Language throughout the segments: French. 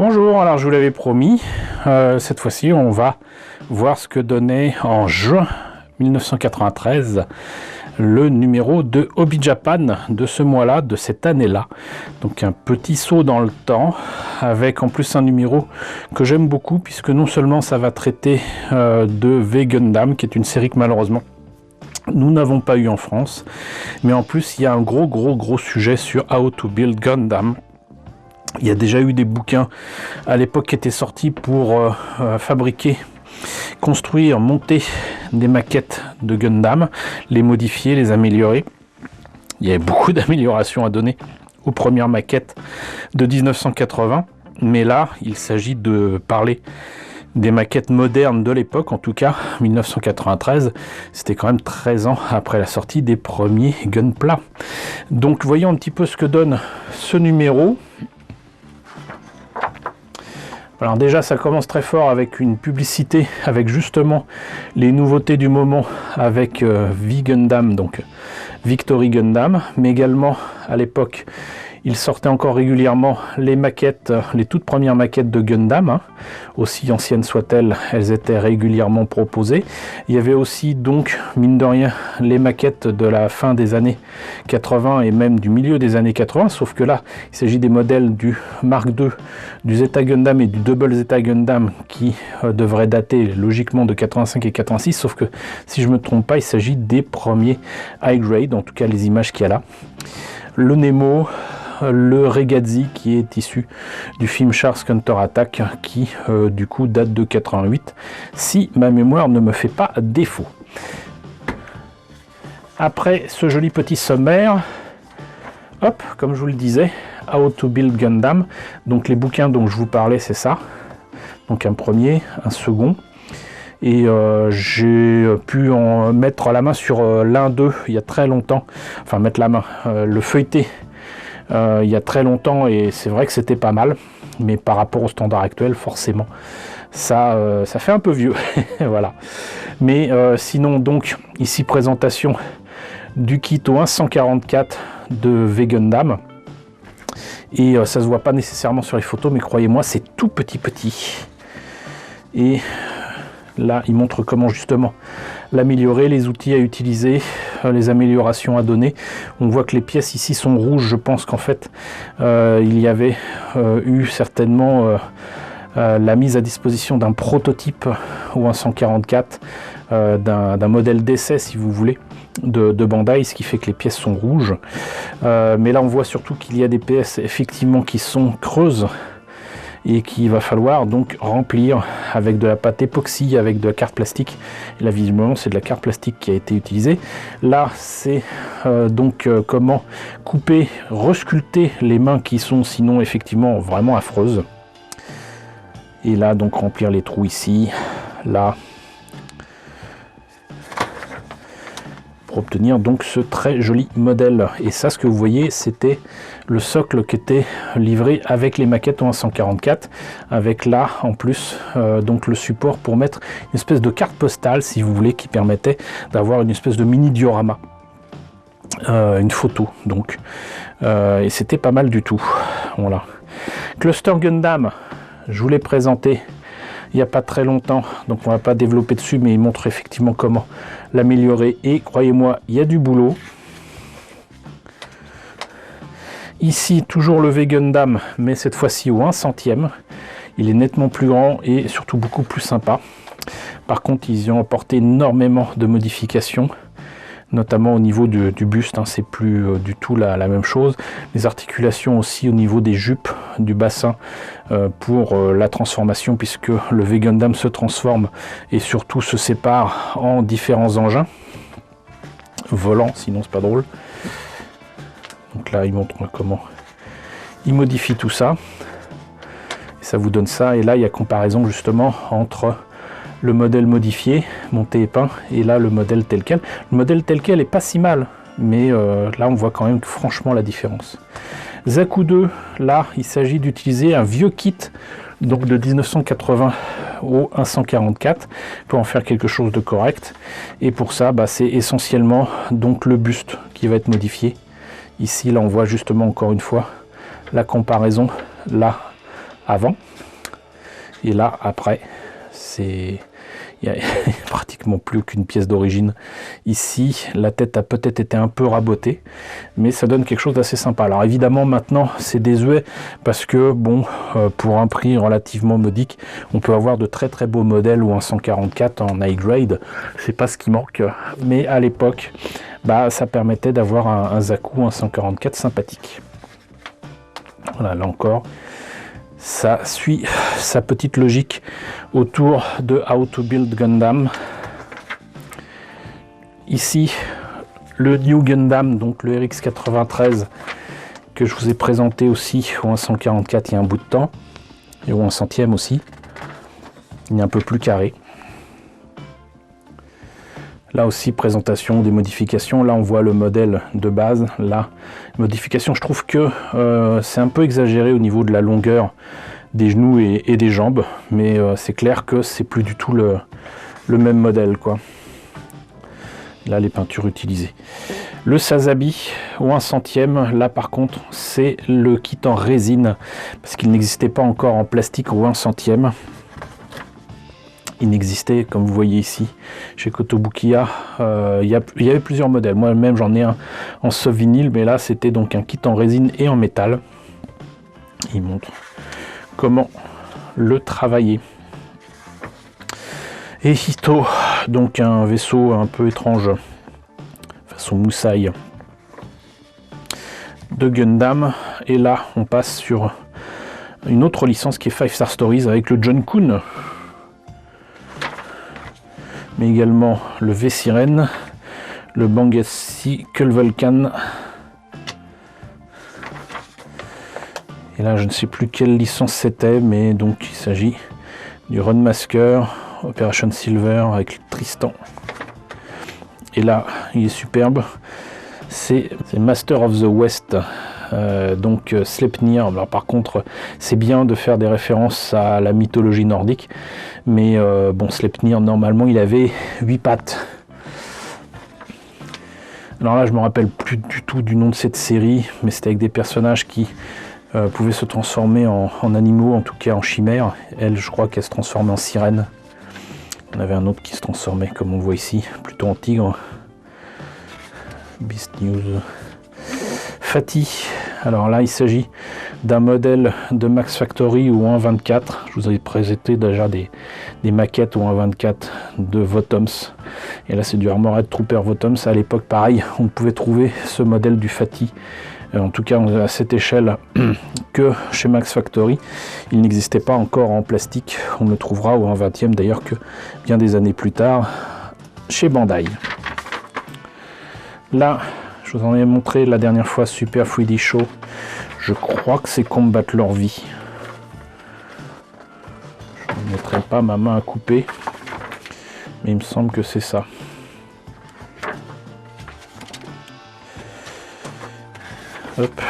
Bonjour, alors je vous l'avais promis, cette fois-ci on va voir ce que donnait en juin 1993 le numéro de Hobby Japan de ce mois-là, de cette année-là. Donc un petit saut dans le temps, avec en plus un numéro que j'aime beaucoup, puisque non seulement ça va traiter de V Gundam, qui est une série que malheureusement nous n'avons pas eu en France, mais en plus il y a un gros sujet sur How to Build Gundam. Il y a déjà eu des bouquins à l'époque qui étaient sortis pour construire, monter des maquettes de Gundam, les modifier, les améliorer. Il y avait beaucoup d'améliorations à donner aux premières maquettes de 1980, mais là, il s'agit de parler des maquettes modernes de l'époque, en tout cas 1993, c'était quand même 13 ans après la sortie des premiers Gunpla. Donc voyons un petit peu ce que donne ce numéro. Alors déjà ça commence très fort avec une publicité avec justement les nouveautés du moment avec V Gundam, donc Victory Gundam, mais également à l'époque il sortait encore régulièrement les maquettes, les toutes premières maquettes de Gundam, aussi anciennes soient-elles, elles étaient régulièrement proposées. Il y avait aussi donc, mine de rien, les maquettes de la fin des années 80 et même du milieu des années 80, sauf que là, il s'agit des modèles du Mark II, du Zeta Gundam et du Double Zeta Gundam qui devraient dater logiquement de 85 et 86, sauf que si je ne me trompe pas, il s'agit des premiers high grade, en tout cas les images qu'il y a là. Le Nemo, le Regadzi qui est issu du film Char's Counter-Attack qui du coup date de 88 si ma mémoire ne me fait pas défaut. Après ce joli petit sommaire, hop, comme je vous le disais, How to Build Gundam, donc les bouquins dont je vous parlais c'est ça, donc un premier, un second, et j'ai pu en mettre la main sur l'un d'eux il y a très longtemps, enfin mettre la main, le feuilleter il y a très longtemps, et c'est vrai que c'était pas mal, mais par rapport au standard actuel forcément ça fait un peu vieux. Voilà, mais sinon donc ici présentation du kit au 144 de V Gundam, et ça se voit pas nécessairement sur les photos, mais croyez-moi c'est tout petit, et là il montre comment justement l'améliorer, les outils à utiliser, les améliorations à donner. On voit que les pièces ici sont rouges, je pense qu'en fait il y avait eu certainement la mise à disposition d'un prototype ou un 144, d'un modèle d'essai si vous voulez, de Bandai, ce qui fait que les pièces sont rouges. Mais là on voit surtout qu'il y a des pièces effectivement qui sont creuses, et qu'il va falloir donc remplir avec de la pâte époxy, avec de la carte plastique. Et là visiblement c'est de la carte plastique qui a été utilisée. Là c'est comment couper, resculpter les mains qui sont sinon effectivement vraiment affreuses. Et là donc remplir les trous ici, là, pour obtenir donc ce très joli modèle. Et ça, ce que vous voyez, c'était le socle qui était livré avec les maquettes en 144, avec là en plus donc le support pour mettre une espèce de carte postale si vous voulez, qui permettait d'avoir une espèce de mini diorama, une photo donc, et c'était pas mal du tout. Voilà, Cluster Gundam, je vous l'ai présenté il n'y a pas très longtemps, donc on va pas développer dessus, mais il montre effectivement comment l'améliorer, et croyez-moi il y a du boulot. Ici toujours le V Gundam, mais cette fois-ci au 1/100e, il est nettement plus grand et surtout beaucoup plus sympa. Par contre ils y ont apporté énormément de modifications, notamment au niveau du buste, c'est plus du tout la même chose. Les articulations aussi au niveau des jupes, du bassin, pour la transformation, puisque le V Gundam se transforme et surtout se sépare en différents engins volants, sinon c'est pas drôle. Donc là il montre comment il modifie tout ça, et ça vous donne ça. Et là il y a comparaison justement entre le modèle modifié, monté et peint, et là le modèle tel quel. Le modèle tel quel est pas si mal, mais là on voit quand même franchement la différence. Zaku 2, là il s'agit d'utiliser un vieux kit donc de 1980 au 144 pour en faire quelque chose de correct, et pour ça c'est essentiellement donc le buste qui va être modifié. Ici là on voit justement encore une fois la comparaison là avant. Et là, après, il n'y a pratiquement plus aucune pièce d'origine. Ici, la tête a peut-être été un peu rabotée, mais ça donne quelque chose d'assez sympa. Alors évidemment, maintenant, c'est désuet parce que, bon, pour un prix relativement modique, on peut avoir de très très beaux modèles ou un 144 en high grade. C'est pas ce qui manque, mais à l'époque, bah, ça permettait d'avoir un Zaku, un 144 sympathique. Voilà, là encore, ça suit sa petite logique autour de How to Build Gundam. Ici, le New Gundam, donc le RX-93, que je vous ai présenté aussi au 144 il y a un bout de temps, et au 100e aussi. Il est un peu plus carré. Là aussi, présentation des modifications. Là, on voit le modèle de base. Là, modification, je trouve que c'est un peu exagéré au niveau de la longueur des genoux et des jambes. Mais c'est clair que c'est plus du tout le même modèle, quoi. Là, les peintures utilisées. Le Sazabi, au 1/100e, là par contre, c'est le kit en résine. Parce qu'il n'existait pas encore en plastique au 1/100e. Il n'existait, comme vous voyez ici, chez Kotobukiya, il y avait plusieurs modèles. Moi-même, j'en ai un en soft vinyle, mais là, c'était donc un kit en résine et en métal. Il montre comment le travailler. Et Hito, donc un vaisseau un peu étrange, façon moussaille, de Gundam. Et là, on passe sur une autre licence qui est 5 Star Stories avec le John Kun. Mais également le V-Sirène, le Bangassi Kulvolcan. Et là, je ne sais plus quelle licence c'était, mais donc il s'agit du Runmasker, Operation Silver avec Tristan. Et là, il est superbe. C'est Master of the West. Donc Sleipnir. Alors, par contre, c'est bien de faire des références à la mythologie nordique, mais bon, Sleipnir, normalement, il avait 8 pattes. Alors là, je me rappelle plus du tout du nom de cette série, mais c'était avec des personnages qui pouvaient se transformer en animaux, en tout cas en chimères. Elle, je crois qu'elle se transformait en sirène. On avait un autre qui se transformait, comme on le voit ici, plutôt en tigre. Beast News. Fatih. Alors là, il s'agit d'un modèle de Max Factory ou 1.24. Je vous avais présenté déjà des maquettes ou 1.24 de Votoms. Et là, c'est du Armored Trooper Votoms. À l'époque, pareil, on pouvait trouver ce modèle du Fatih, en tout cas à cette échelle, que chez Max Factory. Il n'existait pas encore en plastique. On le trouvera au 1/20e d'ailleurs que bien des années plus tard chez Bandai. Là, je vous en ai montré la dernière fois Super 3D Show. Je crois que c'est Combattre leur vie. Je ne mettrai pas ma main à couper, mais il me semble que c'est ça. Hop.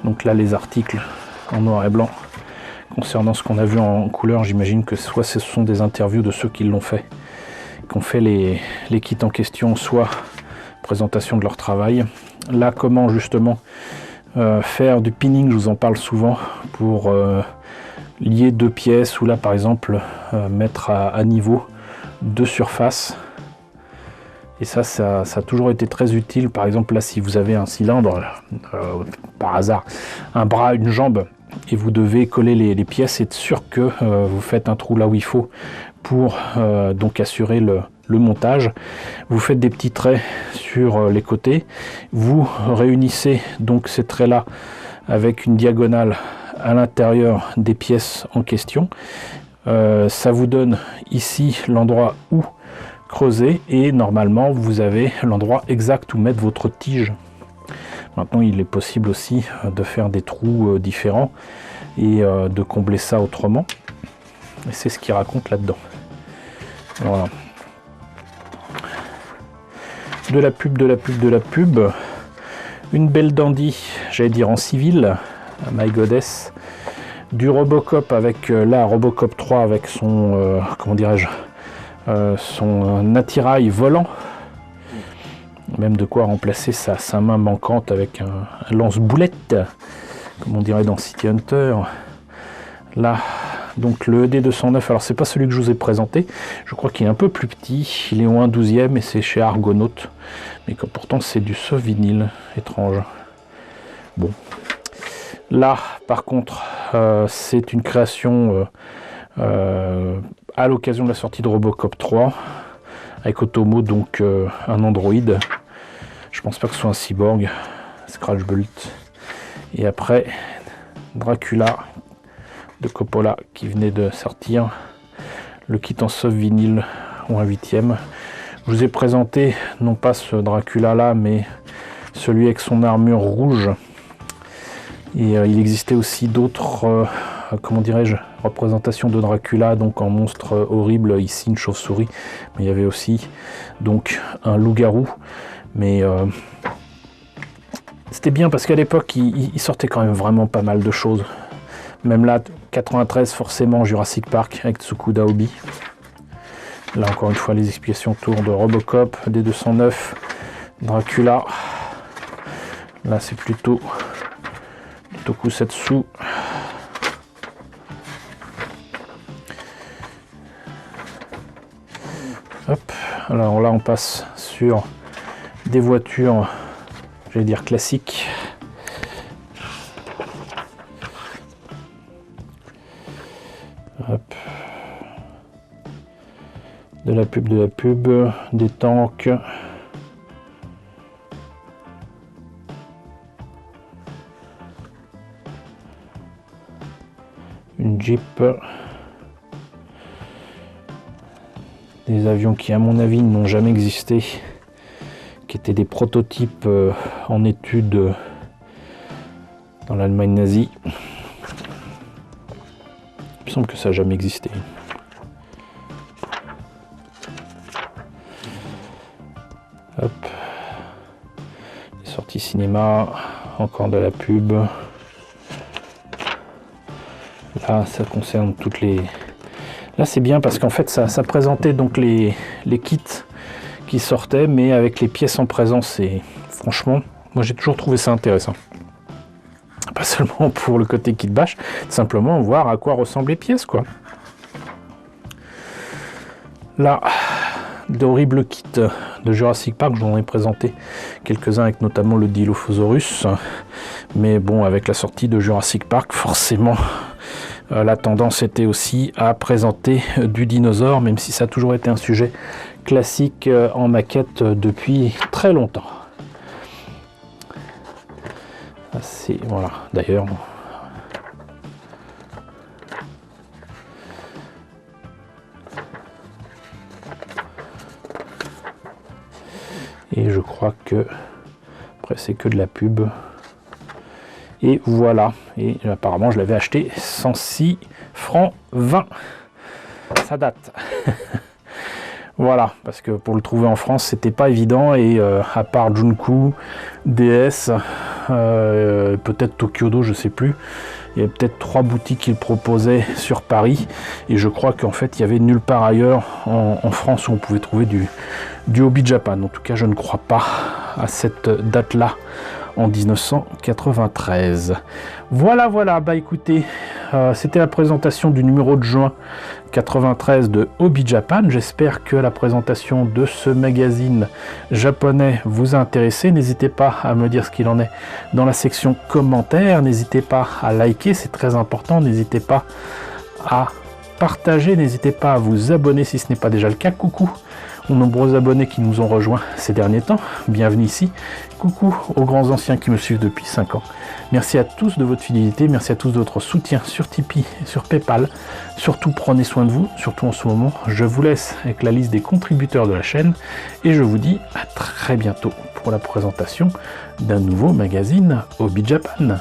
Donc là, les articles en noir et blanc. Concernant ce qu'on a vu en couleur, j'imagine que soit ce sont des interviews de ceux qui l'ont fait, qui ont fait les kits en question, soit présentation de leur travail. Là, comment justement faire du pinning, je vous en parle souvent, pour lier deux pièces, ou là par exemple mettre à niveau deux surfaces. Et ça a toujours été très utile. Par exemple là, si vous avez un cylindre, par hasard, un bras, une jambe, et vous devez coller les pièces, être sûr que vous faites un trou là où il faut pour donc assurer le montage. Vous faites des petits traits sur les côtés, vous réunissez donc ces traits là avec une diagonale à l'intérieur des pièces en question. Ça vous donne ici l'endroit où creuser, et normalement vous avez l'endroit exact où mettre votre tige. Maintenant, il est possible aussi de faire des trous différents et de combler ça autrement, et c'est ce qu'il raconte là-dedans. Voilà. De la pub, une belle dandy, j'allais dire en civil, My Goddess, du Robocop avec là Robocop 3 avec son comment dirais-je, son attirail volant, même de quoi remplacer sa main manquante avec un lance-boulette, comme on dirait dans City Hunter, Là, donc le ED209, alors c'est pas celui que je vous ai présenté, je crois qu'il est un peu plus petit, il est au 1/12e et c'est chez Argonaut, mais que pourtant c'est du soft vinyle, étrange. Bon, là par contre c'est une création à l'occasion de la sortie de Robocop 3 avec Otomo, donc un androïde. Je pense pas que ce soit un cyborg. Scratch Bolt. Et après Dracula de Coppola qui venait de sortir, le kit en soft vinyle ou un 8e. Je vous ai présenté non pas ce Dracula là, mais celui avec son armure rouge. Et il existait aussi d'autres comment dirais-je, représentations de Dracula, donc en monstre horrible, ici une chauve-souris, mais il y avait aussi donc un loup-garou. Mais c'était bien parce qu'à l'époque il sortait quand même vraiment pas mal de choses. Même là, 93 forcément, Jurassic Park avec Tsukuda Obi. Là encore une fois les explications autour de Robocop, D209, Dracula. Là c'est plutôt Tokusatsu. Hop, alors là on passe sur des voitures, j'allais dire classiques. Hop. De la pub, des tanks. Une Jeep. Des avions qui, à mon avis, n'ont jamais existé, qui étaient des prototypes en étude dans l'Allemagne nazie. Il me semble que ça n'a jamais existé. Hop. Les sorties cinéma, encore de la pub. Là, ça concerne toutes les... Là, c'est bien parce qu'en fait, ça présentait donc les kits qui sortaient, mais avec les pièces en présence. Et franchement, moi, j'ai toujours trouvé ça intéressant. Pas seulement pour le côté kit bash, simplement voir à quoi ressemblent les pièces, quoi. Là, d'horribles kits de Jurassic Park, j'en ai présenté quelques-uns avec notamment le Dilophosaurus. Mais bon, avec la sortie de Jurassic Park, forcément... la tendance était aussi à présenter du dinosaure, même si ça a toujours été un sujet classique en maquette depuis très longtemps. C'est voilà, d'ailleurs. Et je crois que après c'est que de la pub. Et voilà, et apparemment je l'avais acheté 106 francs 20. Ça date. Voilà, parce que pour le trouver en France c'était pas évident, et à part Junku, DS, peut-être Tokyodo, je sais plus, il y avait peut-être 3 boutiques qui le proposaient sur Paris, et je crois qu'en fait il y avait nulle part ailleurs en France où on pouvait trouver du Hobby Japan. En tout cas je ne crois pas à cette date là en 1993. Voilà, bah écoutez, c'était la présentation du numéro de juin 93 de Hobby Japan. J'espère que la présentation de ce magazine japonais vous a intéressé. N'hésitez pas à me dire ce qu'il en est dans la section commentaires. N'hésitez pas à liker, c'est très important. N'hésitez pas à partager, n'hésitez pas à vous abonner si ce n'est pas déjà le cas. Coucou aux nombreux abonnés qui nous ont rejoints ces derniers temps, bienvenue ici. Coucou aux grands anciens qui me suivent depuis 5 ans. Merci à tous de votre fidélité, merci à tous de votre soutien sur Tipeee et sur Paypal. Surtout prenez soin de vous, surtout en ce moment. Je vous laisse avec la liste des contributeurs de la chaîne et je vous dis à très bientôt pour la présentation d'un nouveau magazine Hobby Japan.